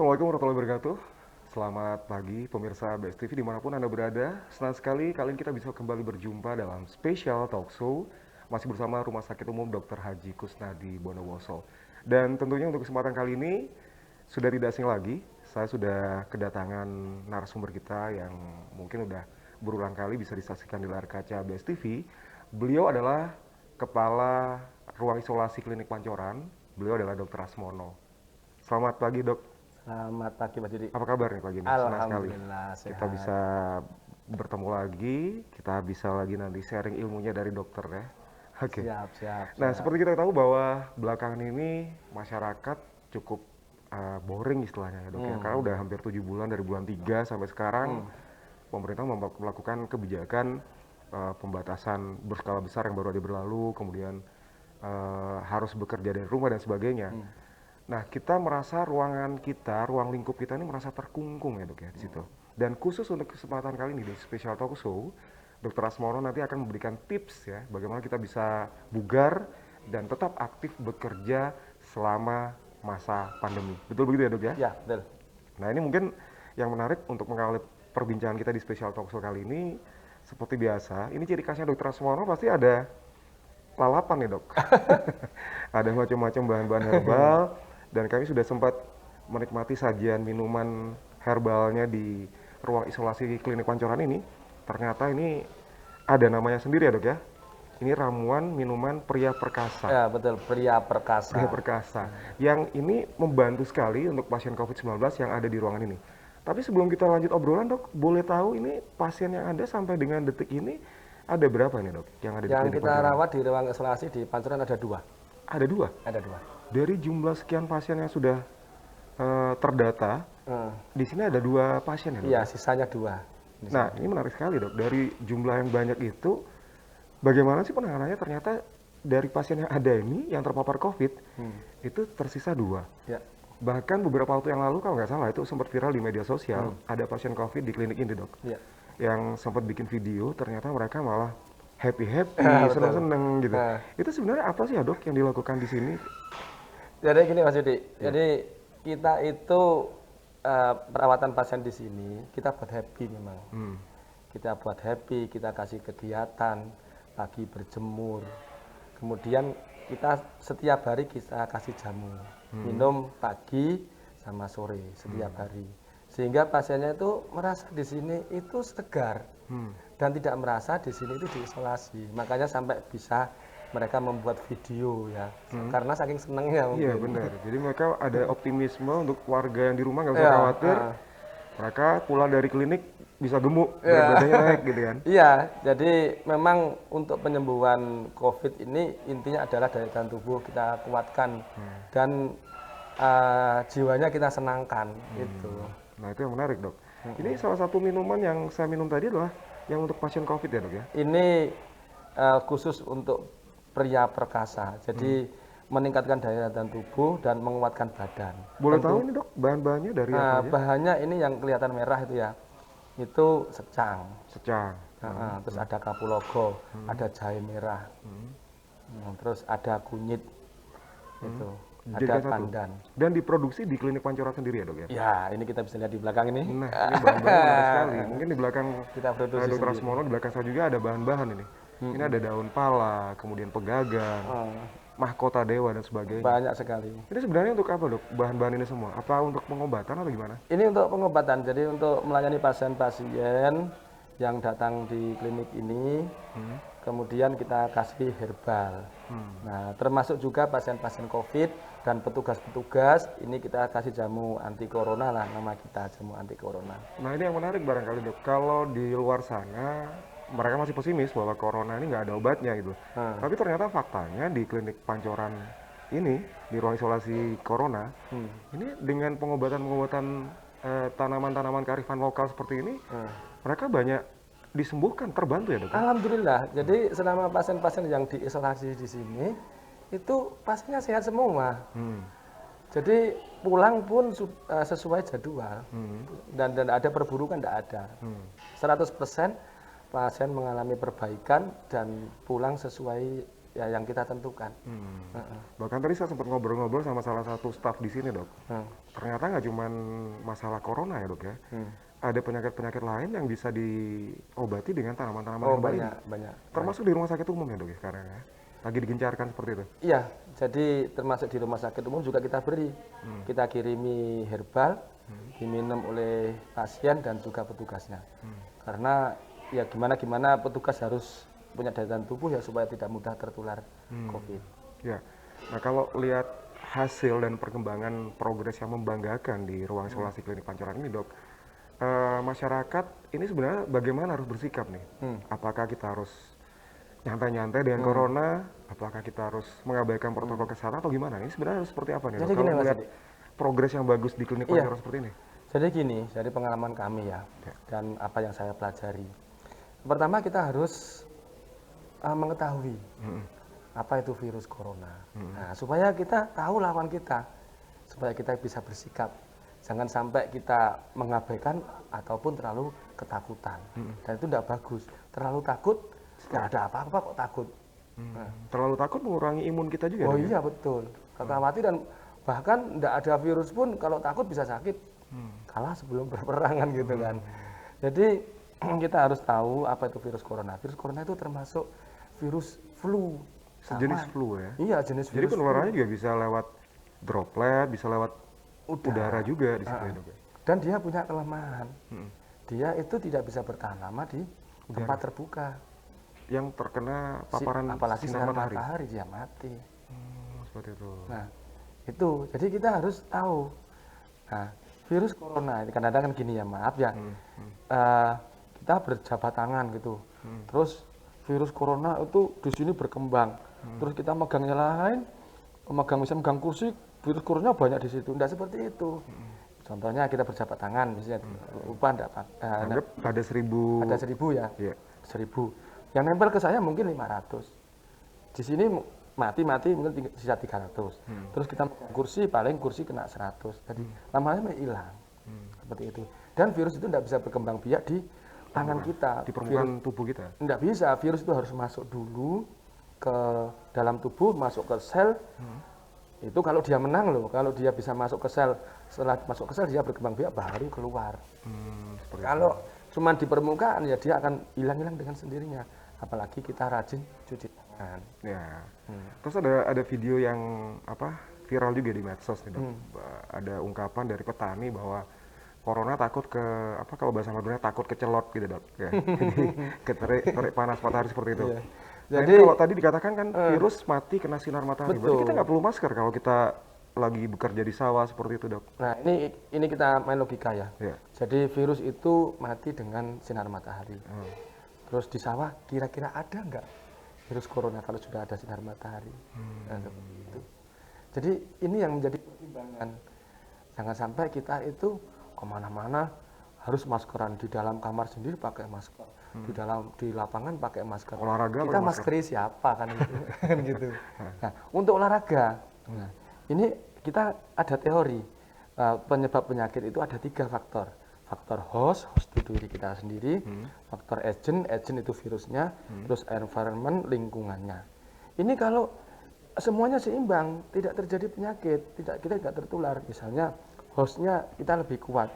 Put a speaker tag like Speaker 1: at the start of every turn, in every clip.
Speaker 1: Assalamualaikum warahmatullahi wabarakatuh. Selamat pagi pemirsa BSTV dimanapun Anda berada. Senang sekali kali ini kita bisa kembali berjumpa dalam spesial talk show masih bersama Rumah Sakit Umum Dr. Haji Kusnadi Bondowoso. Dan tentunya untuk kesempatan kali ini sudah tidak asing lagi, saya sudah kedatangan narasumber kita yang mungkin udah berulang kali bisa disaksikan di layar kaca BSTV. Beliau adalah Kepala Ruang Isolasi Klinik Pancoran. Beliau adalah Dr. Asmono. Selamat pagi, Dok.
Speaker 2: Selamat pagi Mas Yudi.
Speaker 1: Apa kabar nih pagi ini? Senang sekali
Speaker 2: Alhamdulillah
Speaker 1: kita
Speaker 2: sehat.
Speaker 1: bisa bertemu lagi, kita bisa lagi nanti sharing ilmunya dari dokter ya. Oke.
Speaker 2: Siap.
Speaker 1: Nah, seperti kita tahu bahwa belakangan ini masyarakat cukup boring istilahnya ya, Dok ya. Karena udah hampir 7 bulan dari bulan 3 sampai sekarang pemerintah melakukan kebijakan pembatasan berskala besar yang baru aja berlalu, kemudian harus bekerja dari rumah dan sebagainya. Nah, kita merasa ruang lingkup kita ini merasa terkungkung ya, Dok ya, di situ. Dan khusus untuk kesempatan kali ini di Special Talk Show, Dr. Asmono nanti akan memberikan tips ya, bagaimana kita bisa bugar dan tetap aktif bekerja selama masa pandemi. Betul begitu ya, Dok ya?
Speaker 2: Ya, betul.
Speaker 1: Nah, ini mungkin yang menarik untuk mengawali perbincangan kita di Special Talk Show kali ini, seperti biasa, ini ciri khasnya Dr. Asmono pasti ada lalapan nih, Dok. Ada macam-macam bahan-bahan herbal dan kami sudah sempat menikmati sajian minuman herbalnya di ruang isolasi klinik Pancoran ini. Ternyata ini ada namanya sendiri ya, Dok ya. Ini ramuan minuman pria perkasa.
Speaker 2: Ya, betul. Pria perkasa.
Speaker 1: Pria perkasa. Yang ini membantu sekali untuk pasien COVID-19 yang ada di ruangan ini. Tapi sebelum kita lanjut obrolan, Dok, boleh tahu ini pasien yang ada sampai dengan detik ini ada berapa nih, Dok? Yang ada di
Speaker 2: Yang
Speaker 1: klinik
Speaker 2: kita
Speaker 1: Pancoran?
Speaker 2: rawat di ruang isolasi di Pancoran ada 2.
Speaker 1: Ada 2.
Speaker 2: Ada 2.
Speaker 1: Dari jumlah sekian pasien yang sudah terdata, di sini ada 2 pasien ya, Dok?
Speaker 2: Iya, sisanya 2.
Speaker 1: Nah, ini menarik sekali, Dok. Dari jumlah yang banyak itu, bagaimana sih penanganannya? Ternyata dari pasien yang ada ini, yang terpapar COVID, itu tersisa 2.
Speaker 2: Ya.
Speaker 1: Bahkan beberapa waktu yang lalu, kalau nggak salah, itu sempat viral di media sosial, ada pasien COVID di klinik ini, Dok.
Speaker 2: Ya.
Speaker 1: Yang sempat bikin video, ternyata mereka malah happy-happy,
Speaker 2: Betul.
Speaker 1: seneng-seneng gitu. Itu sebenarnya apa sih ya, Dok, yang dilakukan di sini?
Speaker 2: Jadi gini Mas Yudi. Jadi kita itu perawatan pasien di sini kita buat happy memang. Kita buat happy, kita kasih kegiatan, pagi berjemur. Kemudian kita setiap hari kita kasih jamu. Minum pagi sama sore setiap hari. Sehingga pasiennya itu merasa di sini itu segar. Dan tidak merasa di sini itu diisolasi. Makanya sampai bisa mereka membuat video ya. Karena saking senangnya mungkin.
Speaker 1: Iya benar. Jadi mereka ada optimisme untuk warga yang di rumah nggak usah
Speaker 2: Iya,
Speaker 1: khawatir. Mereka pulang dari klinik bisa gemuk, berat badannya naik gitu kan.
Speaker 2: Iya, jadi memang untuk penyembuhan COVID ini intinya adalah daya tahan tubuh kita kuatkan dan jiwanya kita senangkan gitu.
Speaker 1: Nah itu yang menarik, Dok. Ini salah satu minuman yang saya minum tadi adalah yang untuk pasien COVID ya, Dok ya?
Speaker 2: Ini khusus untuk pria perkasa. Jadi meningkatkan daya tahan tubuh dan menguatkan badan.
Speaker 1: Boleh tahu ini, Dok, bahan-bahannya dari apa aja?
Speaker 2: Bahannya ini yang kelihatan merah itu ya. Itu secang.
Speaker 1: Secang.
Speaker 2: Terus ada kapulaga, ada jahe merah. Terus ada kunyit. Itu.
Speaker 1: Jadi
Speaker 2: Ada
Speaker 1: satu.
Speaker 2: pandan.
Speaker 1: Dan diproduksi di klinik Pancoran sendiri ya, Dok ya?
Speaker 2: Ya, ini kita bisa lihat di belakang ini.
Speaker 1: Nah, ini bahan-bahan menarik sekali. Mungkin di belakang
Speaker 2: Kita produksi
Speaker 1: Dr.
Speaker 2: sendiri.
Speaker 1: Asmono, di belakang saya juga ada bahan-bahan ini. Ini ada daun pala, kemudian pegagan, mahkota dewa dan sebagainya.
Speaker 2: Banyak sekali.
Speaker 1: Ini sebenarnya untuk apa, Dok? Bahan-bahan ini semua? Apa untuk pengobatan atau gimana?
Speaker 2: Ini untuk pengobatan, jadi untuk melayani pasien-pasien yang datang di klinik ini, kemudian kita kasih herbal. Nah, termasuk juga pasien-pasien COVID dan petugas-petugas, ini kita kasih jamu anti corona lah, nama kita jamu anti corona.
Speaker 1: Nah, ini yang menarik barangkali, Dok. Kalau di luar sana, mereka masih pesimis bahwa corona ini nggak ada obatnya gitu. Tapi ternyata faktanya di klinik Pancoran ini, di ruang isolasi corona, ini dengan pengobatan-pengobatan tanaman-tanaman kearifan lokal seperti ini, mereka banyak disembuhkan, terbantu ya, Dok?
Speaker 2: Alhamdulillah, jadi selama pasien-pasien yang diisolasi di sini, itu pasiennya sehat semua. Jadi pulang pun sesuai jadwal dan ada perburukan tidak ada. 100% pasien mengalami perbaikan dan pulang sesuai ya yang kita tentukan.
Speaker 1: Bahkan tadi saya sempat ngobrol-ngobrol sama salah satu staf di sini, Dok.
Speaker 2: Hmm.
Speaker 1: Ternyata nggak cuma masalah corona ya, Dok ya. Ada penyakit-penyakit lain yang bisa diobati dengan tanaman-tanaman
Speaker 2: Oh,
Speaker 1: herbal ini.
Speaker 2: banyak.
Speaker 1: Termasuk di rumah sakit umum ya, Dok ya, sekarang ya. Lagi digencarkan seperti itu.
Speaker 2: Iya, jadi termasuk di rumah sakit umum juga kita beri. Kita kirimi herbal, diminum oleh pasien dan juga petugasnya. Karena ya gimana petugas harus punya daya tahan tubuh ya supaya tidak mudah tertular COVID.
Speaker 1: Ya. Nah, kalau lihat hasil dan perkembangan progres yang membanggakan di ruang isolasi klinik Pancoran ini, Dok, masyarakat ini sebenarnya bagaimana harus bersikap nih? Apakah kita harus nyantai-nyantai dengan corona? Apakah kita harus mengabaikan protokol kesehatan atau gimana? Ini sebenarnya harus seperti apa nih, Dok?
Speaker 2: Jadi gini,
Speaker 1: Kalau
Speaker 2: Mas
Speaker 1: melihat
Speaker 2: Edi.
Speaker 1: progres yang bagus di klinik
Speaker 2: Iya.
Speaker 1: Pancoran seperti ini.
Speaker 2: Jadi gini, dari pengalaman kami ya, dan apa yang saya pelajari. Pertama kita harus mengetahui apa itu virus corona. Nah, supaya kita tahu lawan kita, supaya kita bisa bersikap. Jangan sampai kita mengabaikan ataupun terlalu ketakutan. Dan itu tidak bagus. Terlalu takut, tidak ada apa-apa kok takut. Nah,
Speaker 1: Terlalu takut mengurangi imun kita juga.
Speaker 2: oh
Speaker 1: Dok, ya?
Speaker 2: iya betul. Kekhawatiran bahkan tidak ada virus pun kalau takut bisa sakit. Kalah sebelum berperangan gitu kan. Jadi kita harus tahu apa itu virus corona. Virus corona itu termasuk virus flu.
Speaker 1: Sejenis flu ya.
Speaker 2: Iya, jenis
Speaker 1: Jadi
Speaker 2: virus
Speaker 1: penularannya juga bisa lewat droplet, bisa lewat udara juga di situ ya, Dok.
Speaker 2: dan dia punya kelemahan. Dia itu tidak bisa bertahan lama di tempat terbuka.
Speaker 1: Yang terkena paparan
Speaker 2: Apalagi
Speaker 1: sinar
Speaker 2: sinar
Speaker 1: matahari.
Speaker 2: matahari dia mati.
Speaker 1: Seperti itu.
Speaker 2: Nah, itu. Jadi kita harus tahu. Nah, virus corona ini kadang-kadang kan gini ya, maaf ya. Kita berjabat tangan gitu. Terus virus corona itu di sini berkembang. Terus kita megangnya lain, misalnya megang kursi, virus corona banyak di situ. Tidak seperti itu. Contohnya kita berjabat tangan, misalnya lupa
Speaker 1: Anggap ada 1000.
Speaker 2: ada 1000 ya,
Speaker 1: Iya.
Speaker 2: 1000. Yang nempel ke saya mungkin 500. Di sini mati mungkin sisa 300. Terus kita megang kursi, paling kursi kena 100. Jadi lama-lama hilang. Seperti itu. Dan virus itu tidak bisa berkembang biak di tangan kita.
Speaker 1: Di permukaan tubuh kita.
Speaker 2: Tidak bisa, virus itu harus masuk dulu ke dalam tubuh, masuk ke sel. Itu kalau dia menang loh, kalau dia bisa masuk ke sel, setelah masuk ke sel dia berkembang biak baru keluar.
Speaker 1: Seperti
Speaker 2: Kalau cuma di permukaan ya dia akan hilang-hilang dengan sendirinya. Apalagi kita rajin cuci tangan.
Speaker 1: Ya. Terus ada video yang viral juga di medsos nih, Dok. Ada ungkapan dari petani bahwa corona takut ke kalau bahasa Madura takut kecelot gitu, Dok. Ya. Jadi terik panas matahari seperti itu.
Speaker 2: Iya.
Speaker 1: Nah,
Speaker 2: Jadi
Speaker 1: ini kalau tadi dikatakan kan virus mati kena sinar matahari. Berarti
Speaker 2: Betul.
Speaker 1: kita nggak perlu masker kalau kita lagi bekerja di sawah seperti itu, Dok.
Speaker 2: Nah, ini kita main logika ya.
Speaker 1: Ya.
Speaker 2: Jadi virus itu mati dengan sinar matahari. Terus di sawah kira-kira ada nggak virus corona kalau sudah ada sinar matahari? Nah, seperti itu. Jadi ini yang menjadi pertimbangan. Jangan sampai kita itu kemana-mana harus maskeran, di dalam kamar sendiri pakai masker, di lapangan pakai masker.
Speaker 1: Olahraga
Speaker 2: Kita
Speaker 1: pakai masker.
Speaker 2: maskeri siapa kan itu, kan gitu. Nah, untuk olahraga, ini kita ada teori penyebab penyakit itu ada 3 faktor. Faktor host itu diri kita sendiri, faktor agent itu virusnya, terus environment, lingkungannya. Ini kalau semuanya seimbang, tidak terjadi penyakit, kita tidak tertular. Misalnya hostnya kita lebih kuat,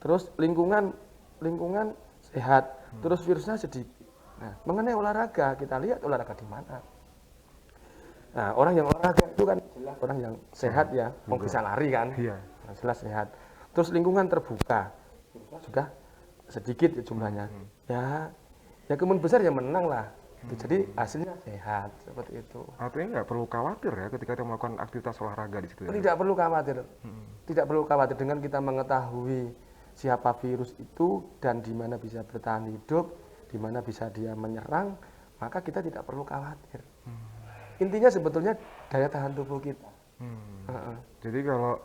Speaker 2: terus lingkungan sehat, terus virusnya sedikit. Nah, mengenai olahraga, kita lihat olahraga di mana. Nah, orang yang olahraga itu kan jelas orang yang sehat ya, mau bisa lari kan,
Speaker 1: Iya.
Speaker 2: jelas sehat. Terus lingkungan terbuka, sudah sedikit jumlahnya. Ya kemungkinan besar ya menang lah. Jadi hasilnya sehat seperti itu.
Speaker 1: Artinya nggak perlu khawatir ya ketika kita melakukan aktivitas olahraga di situ. Ya?
Speaker 2: Tidak perlu khawatir. Tidak perlu khawatir dengan kita mengetahui siapa virus itu dan di mana bisa bertahan hidup, di mana bisa dia menyerang, maka kita tidak perlu khawatir. Intinya sebetulnya daya tahan tubuh kita.
Speaker 1: Jadi kalau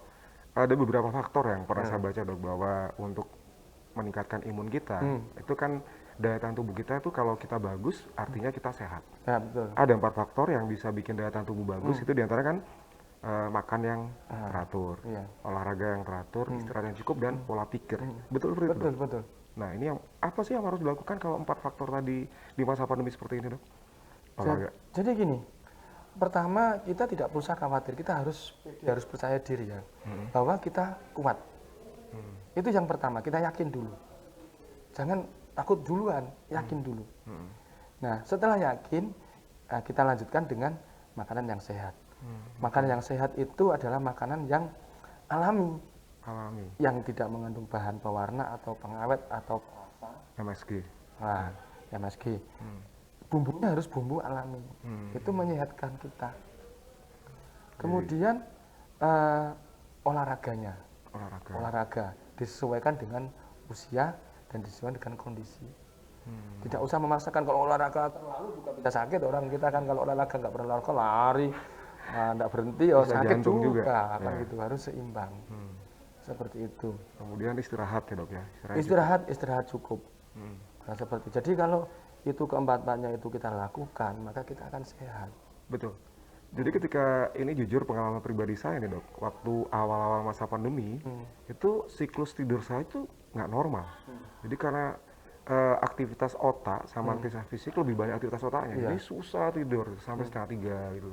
Speaker 1: ada beberapa faktor yang pernah saya baca, Dok, bahwa untuk meningkatkan imun kita itu kan daya tahan tubuh kita itu kalau kita bagus artinya kita sehat.
Speaker 2: Ya, betul.
Speaker 1: Ada 4 faktor yang bisa bikin daya tahan tubuh bagus, itu diantara kan makan yang teratur,
Speaker 2: Iya.
Speaker 1: olahraga yang teratur, istirahat yang cukup, dan pola pikir. Betul seperti itu, Dok?
Speaker 2: Betul.
Speaker 1: Nah, ini apa sih yang harus dilakukan kalau 4 faktor tadi di masa pandemi seperti ini, Dok? olahraga?
Speaker 2: Jadi gini, pertama kita tidak usah khawatir, kita harus percaya diri ya, bahwa kita kuat. Itu yang pertama, kita yakin dulu. Jangan takut duluan, yakin dulu. Nah, setelah yakin, kita lanjutkan dengan makanan yang sehat. Makanan yang sehat itu adalah makanan yang alami, yang tidak mengandung bahan pewarna atau pengawet atau perasa.
Speaker 1: MSG.
Speaker 2: Nah, MSG. Bumbunya harus bumbu alami. Itu menyehatkan kita. Kemudian olahraganya. Olahraga disesuaikan dengan usia dan disesuaikan dengan kondisi. Tidak usah memaksakan, kalau olahraga terlalu juga bisa sakit orang kita kan. Kalau olahraga nggak pernah olahraga, lari nggak berhenti ya sakit juga. Kan gitu, harus seimbang. Seperti itu.
Speaker 1: Kemudian istirahat ya dok ya?
Speaker 2: Istirahat cukup. Nah, jadi kalau itu keempat-empatnya itu kita lakukan, maka kita akan sehat.
Speaker 1: Betul. Jadi ketika ini jujur pengalaman pribadi saya nih dok, waktu awal-awal masa pandemi, itu siklus tidur saya itu nggak normal. Jadi karena aktivitas otak sama aktivitas fisik lebih banyak aktivitas otaknya, jadi susah tidur sampai setengah 3 gitu.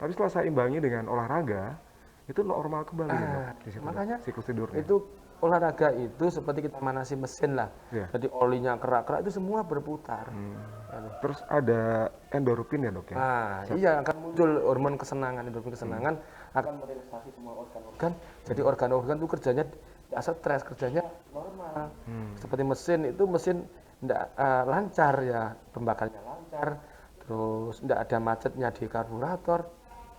Speaker 1: Tapi setelah saya imbangi dengan olahraga, itu normal kembali ya dok.
Speaker 2: Makanya
Speaker 1: siklus tidurnya.
Speaker 2: itu olahraga itu seperti kita manasi mesin lah. Jadi olinya kerak-kerak itu semua berputar.
Speaker 1: Terus ada endorfin ya dok ya?
Speaker 2: Iya, akan muncul hormon kesenangan. Endorfin kesenangan akan merelaksasi semua organ-organ. Jadi organ-organ itu kerjanya tidak stres, kerjanya normal. Seperti mesin itu tidak lancar ya, pembakarnya lancar. Terus tidak ada macetnya di karburator.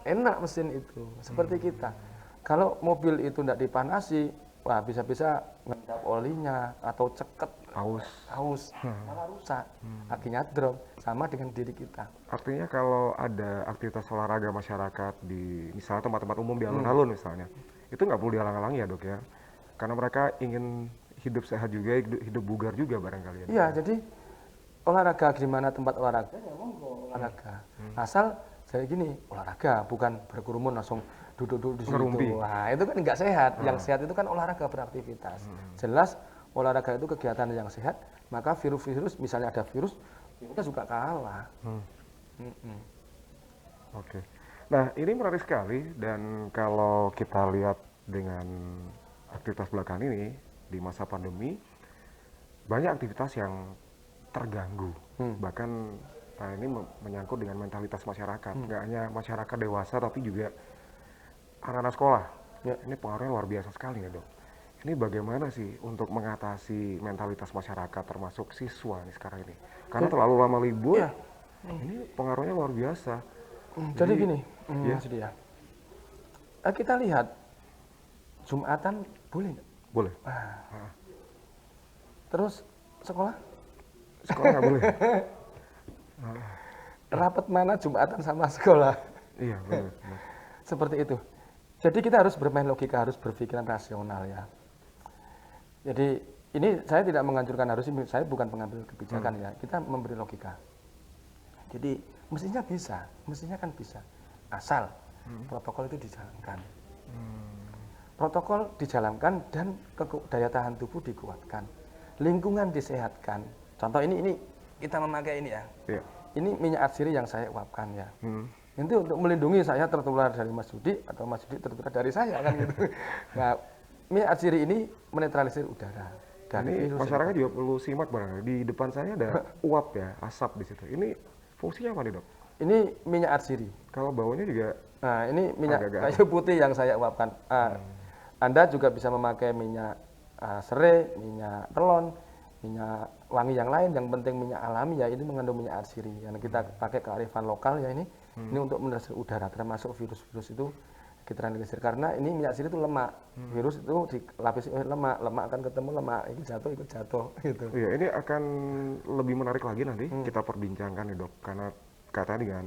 Speaker 2: Enak mesin itu, seperti kita. Kalau mobil itu tidak dipanasi, wah bisa-bisa ngendap olinya atau ceket, haus, malah rusak, akhirnya drop. Sama dengan diri kita.
Speaker 1: Artinya kalau ada aktivitas olahraga masyarakat di misalnya tempat-tempat umum di alun-alun misalnya, itu nggak perlu dihalang-halangi ya dok ya, karena mereka ingin hidup sehat juga, hidup bugar juga barangkali ya.
Speaker 2: Iya, jadi olahraga di mana tempat olahraga ya monggo olahraga, asal jadi gini, olahraga bukan berkerumun langsung duduk-duduk di situ. Nah, itu kan nggak sehat. Yang sehat itu kan olahraga beraktivitas. Jelas olahraga itu kegiatan yang sehat, maka virus-virus, misalnya ada virus, kita juga kalah.
Speaker 1: Oke. Nah, ini menarik sekali, dan kalau kita lihat dengan aktivitas belakangan ini di masa pandemi, banyak aktivitas yang terganggu. Bahkan ini menyangkut dengan mentalitas masyarakat, nggak hanya masyarakat dewasa tapi juga anak-anak sekolah. Ini pengaruhnya luar biasa sekali ya dok. Ini bagaimana sih untuk mengatasi mentalitas masyarakat termasuk siswa nih sekarang ini? Karena terlalu lama libur, ini pengaruhnya luar biasa.
Speaker 2: Jadi gini, Mas Dia, kita lihat Jumatan boleh nggak?
Speaker 1: Boleh.
Speaker 2: Terus sekolah?
Speaker 1: Sekolah nggak boleh.
Speaker 2: Rapat mana Jumatan sama sekolah?
Speaker 1: Iya, benar.
Speaker 2: Seperti itu. Jadi kita harus bermain logika, harus berpikiran rasional ya. Jadi ini saya tidak menganjurkan, saya bukan pengambil kebijakan ya. Kita memberi logika. Jadi mestinya kan bisa. Asal protokol itu dijalankan. Protokol dijalankan dan daya tahan tubuh dikuatkan. Lingkungan disehatkan. Contoh ini kita memakai ini ya. Ini minyak atsiri yang saya uapkan ya. Itu untuk melindungi saya tertular dari Mas Yudi atau Mas Yudi tertular dari saya kan gitu. Nah, minyak atsiri ini menetralisir udara.
Speaker 1: Ini masyarakat juga perlu simak barangkali. Di depan saya ada uap ya, asap di situ. Ini fungsinya apa nih dok?
Speaker 2: Ini minyak atsiri.
Speaker 1: Kalau baunya juga.
Speaker 2: Nah, ini minyak kayu putih yang saya uapkan. Anda juga bisa memakai minyak serai, minyak telon, minyak wangi yang lain. Yang penting minyak alami ya, ini mengandung minyak atsiri. Yang kita pakai kearifan lokal ya ini untuk menetralisir udara, termasuk virus-virus itu kita netralisir. Karena ini minyak atsiri itu lemak. Virus itu dilapisi oleh lemak akan ketemu lemak, ikut jatuh gitu.
Speaker 1: Iya, ini akan lebih menarik lagi nanti kita perbincangkan nih dok, karena katanya dengan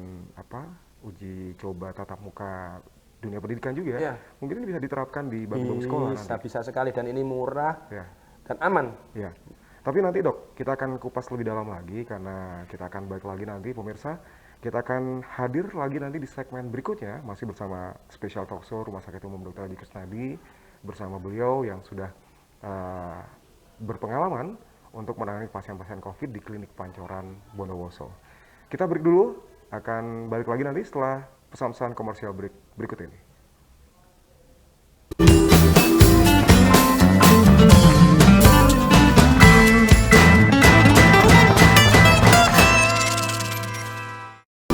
Speaker 1: uji coba tatap muka dunia pendidikan juga, mungkin ini bisa diterapkan di bangku sekolah nanti.
Speaker 2: Bisa sekali, dan ini murah dan aman.
Speaker 1: Ya. Tapi nanti dok, kita akan kupas lebih dalam lagi, karena kita akan balik lagi nanti pemirsa. Kita akan hadir lagi nanti di segmen berikutnya, masih bersama Special Talk Show Rumah Sakit Umum Dr. Haji Kusnadi, bersama beliau yang sudah berpengalaman untuk menangani pasien-pasien COVID di Klinik Pancoran Bondowoso. Kita break dulu, akan balik lagi nanti setelah pesan-pesan komersial berikut ini.